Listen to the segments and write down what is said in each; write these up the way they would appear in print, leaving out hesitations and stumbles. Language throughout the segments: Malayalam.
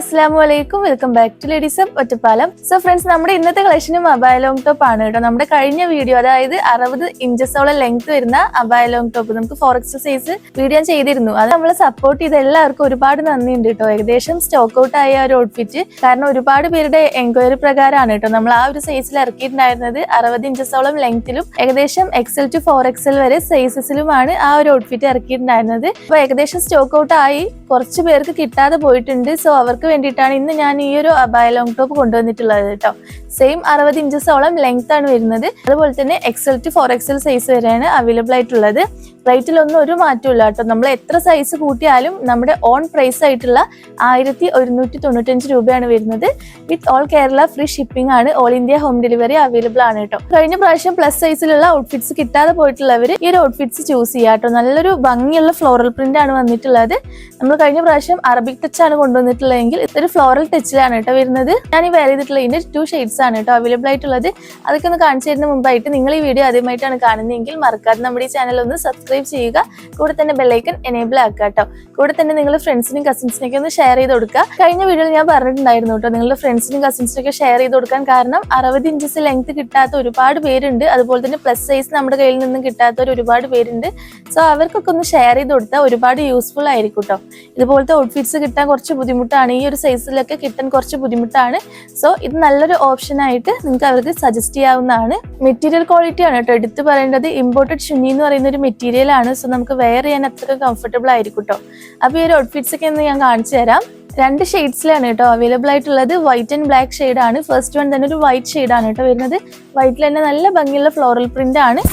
Assalamualaikum. Welcome back to Ladies Up Ottapalam. So friends, നമ്മുടെ ഇന്നത്തെ കളക്ഷൻ അബായ ലോങ് ടോപ്പ് ആണ് കേട്ടോ. നമ്മുടെ കഴിഞ്ഞ വീഡിയോ അതായത് 60 ഇഞ്ചസോളം ലെങ്ത് വരുന്ന അബായ ലോങ് ടോപ്പ് നമുക്ക് 4X സൈസ് വീഡിയോ ചെയ്തിരുന്നു. അത് നമ്മളെ സപ്പോർട്ട് ചെയ്ത എല്ലാവർക്കും ഒരുപാട് നന്ദിയുണ്ട് കേട്ടോ. ഏകദേശം സ്റ്റോക്ക് ഔട്ട് ആയ ഒരു ഔട്ട്ഫിറ്റ്, കാരണം ഒരുപാട് പേരുടെ എൻക്വയറി പ്രകാരമാണ് കേട്ടോ നമ്മൾ ആ ഒരു സൈസിൽ ഇറക്കിയിട്ടുണ്ടായിരുന്നത്. 60 ഇഞ്ചസോളം ലെങ്ത്തിലും ഏകദേശം XL to 4XL വരെ സൈസസിലുമാണ് ആ ഒരു ഔട്ട്ഫിറ്റ് ഇറക്കിയിട്ടുണ്ടായിരുന്നത്. അപ്പൊ ഏകദേശം സ്റ്റോക്ക് ഔട്ട് ആയി, കുറച്ച് പേർക്ക് കിട്ടാതെ പോയിട്ടുണ്ട്. സോ അവർക്ക് വേണ്ടിയിട്ടാണ് ഇന്ന് ഞാൻ ഈ ഒരു അബായ ലോങ് ടോപ്പ് കൊണ്ടുവന്നിട്ടുള്ളത് കേട്ടോ. സെയിം 60 ഇഞ്ചസോളം ലെങ്ത് ആണ് വരുന്നത്. അതുപോലെ തന്നെ XL to 4XL സൈസ് വരെയാണ് അവൈലബിൾ ആയിട്ടുള്ളത്. റേറ്റിലൊന്നും ഒരു മാറ്റമില്ല കേട്ടോ. നമ്മൾ എത്ര സൈസ് കൂട്ടിയാലും നമ്മുടെ ഓൺ പ്രൈസ് ആയിട്ടുള്ള 1195 രൂപയാണ് വരുന്നത്. With all Kerala free shipping ആണ്. All India home delivery available ആണ് കേട്ടോ. കഴിഞ്ഞ പ്രാവശ്യം പ്ലസ് സൈസിലുള്ള ഔട്ട്ഫിറ്റ്സ് കിട്ടാതെ പോയിട്ടുള്ളവർ ഈ ഒരു ഔട്ട്ഫിറ്റ്സ് ചൂസ് ചെയ്യാം കേട്ടോ. നല്ലൊരു ഭംഗിയുള്ള ഫ്ലോറൽ പ്രിന്റ് ആണ് വന്നിട്ടുള്ളത്. നമ്മൾ കഴിഞ്ഞ പ്രാവശ്യം അറബിക് ടച്ച് ആണ് കൊണ്ടുവന്നിട്ടുള്ളതെങ്കിൽ ഇതൊരു ഫ്ലോറൽ ടച്ചിലാണ് കേട്ടോ വരുന്നത്. ഞാൻ ഈ വെയർ ചെയ്തിട്ടുള്ള ഇതിന്റെ 2 ഷെയ്ഡ്സ് ആണ് കേട്ടോ അവൈലബിൾ ആയിട്ടുള്ളത്. അതൊക്കെ ഒന്ന് കാണിച്ചു തരുന്ന മുമ്പായിട്ട് നിങ്ങൾ ഈ വീഡിയോ ആദ്യമായിട്ടാണ് കാണുന്നതെങ്കിൽ മറക്കാതെ നമ്മുടെ ഈ ചാനൽ ഒന്ന് സബ്സ്ക്രൈബ് ചെയ്യുക. കൂടെ തന്നെ ബെല്ലൈക്കൺ എനേബിൾ ആക്കുക കേട്ടോ. കൂടെ തന്നെ നിങ്ങൾ ഫ്രണ്ട്സിനും കസിൻസിനൊക്കെ ഒന്ന് ഷെയർ ചെയ്ത് കൊടുക്കുക. കഴിഞ്ഞ വീഡിയോയിൽ ഞാൻ പറഞ്ഞിട്ടുണ്ടായിരുന്നു കേട്ടോ, നിങ്ങളുടെ ഫ്രണ്ട്സിനും കസിൻസിനൊക്കെ ഷെയർ ചെയ്ത് കൊടുക്കാൻ. കാരണം 60 ഇഞ്ചസ് ലെങ്ത് കിട്ടാത്ത ഒരുപാട് പേരുണ്ട്. അതുപോലെ തന്നെ പ്ലസ് സൈസ് നമ്മുടെ കയ്യിൽ നിന്നും കിട്ടാത്തവർ ഒരുപാട് പേരുണ്ട്. സോ അവർക്കൊക്കെ ഒന്ന് ഷെയർ ചെയ്ത് കൊടുത്താൽ ഒരുപാട് യൂസ്ഫുൾ ആയിരിക്കും കേട്ടോ. ഇതുപോലത്തെ ഔട്ട്ഫിറ്റ്സ് കിട്ടാൻ കുറച്ച് ബുദ്ധിമുട്ടാണ്, ഈ ഒരു സൈസിലൊക്കെ കിട്ടാൻ കുറച്ച് ബുദ്ധിമുട്ടാണ്. സോ ഇത് നല്ലൊരു ഓപ്ഷൻ ആയിട്ട് നിങ്ങൾക്ക് അവർക്ക് സജസ്റ്റ് ചെയ്യാവുന്നതാണ്. മെറ്റീരിയൽ ക്വാളിറ്റി ആണ് കേട്ടോ എടുത്ത് പറയേണ്ടത്. ഇമ്പോർട്ടഡ് ഷുനി എന്ന് പറയുന്ന ഒരു മെറ്റീരിയൽ ആണ്. സോ നമുക്ക് വെയർ ചെയ്യാൻ അത്ര കംഫർട്ടബിൾ ആയിരിക്കും കേട്ടോ. അപ്പൊ ഈ ഒരു ഔട്ട്ഫിറ്റ്സ് ഒക്കെ ഒന്ന് ഞാൻ കാണിച്ചു തരാം. 2 ഷെയ്ഡ്സിലാണ് കേട്ടോ അവൈലബിൾ ആയിട്ടുള്ളത്. വൈറ്റ് ആൻഡ് ബ്ലാക്ക് ഷെയ്ഡ് ആണ്. ഫസ്റ്റ് വൺ തന്നെ ഒരു വൈറ്റ് ഷെയ്ഡ് ആണ് കേട്ടോ വരുന്നത്. വൈറ്റിൽ തന്നെ നല്ല ഭംഗിയുള്ള ഫ്ലോറൽ പ്രിന്റ് ആണ്.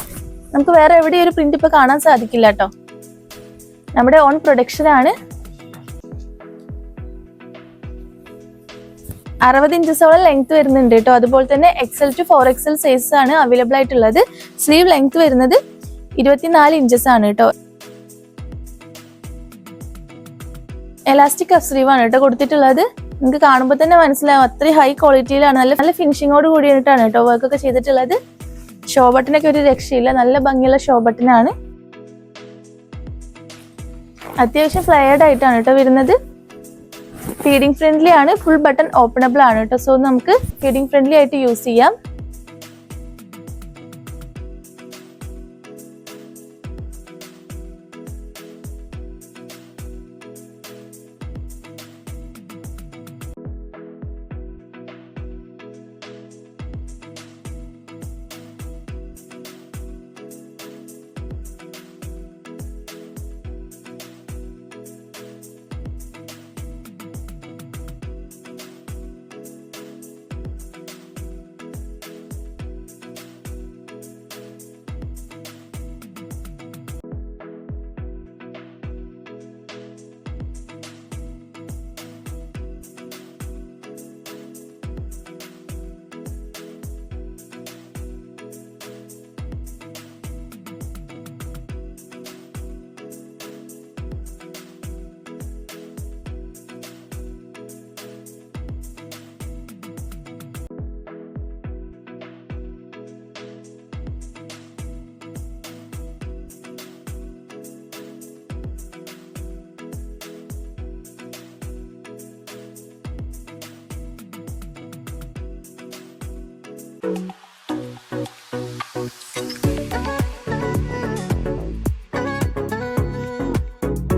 നമുക്ക് വേറെ എവിടെ ഒരു പ്രിന്റ് ഇപ്പൊ കാണാൻ സാധിക്കില്ല കേട്ടോ. നമ്മുടെ ഓൺ പ്രൊഡക്ഷൻ ആണ്. 60 ഇഞ്ചസോളം ലെങ്ത് വരുന്നുണ്ട് കേട്ടോ. അതുപോലെ തന്നെ XL to 4XL സൈസ് ആണ് അവൈലബിൾ ആയിട്ടുള്ളത്. സ്ലീവ് ലെങ്ത് വരുന്നത് 24 ഇഞ്ചസ് ആണ് കേട്ടോ. എലാസ്റ്റിക് കഫ് സ്ലീവ് ആണ് കേട്ടോ കൊടുത്തിട്ടുള്ളത്. നിങ്ങൾക്ക് കാണുമ്പോൾ തന്നെ മനസ്സിലാവും അത്രയും ഹൈ ക്വാളിറ്റിയിലാണ്, നല്ല ഫിനിഷിങ്ങോട് കൂടിയിട്ടാണ് കേട്ടോ വർക്ക് ഒക്കെ ചെയ്തിട്ടുള്ളത്. ഷോ ബട്ടനൊക്കെ ഒരു രക്ഷയില്ല, നല്ല ഭംഗിയുള്ള ഷോ ബട്ടനാണ്. അത്യാവശ്യം ഫ്ലയേർഡ് ആയിട്ടാണ് കേട്ടോ വരുന്നത്. ഫീഡിങ് ഫ്രണ്ട്ലി ആണ്, ഫുൾ ബട്ടൺ ഓപ്പണബിൾ ആണ് കേട്ടോ. സോ നമുക്ക് ഫീഡിങ് ഫ്രണ്ട്ലി ആയിട്ട് യൂസ് ചെയ്യാം.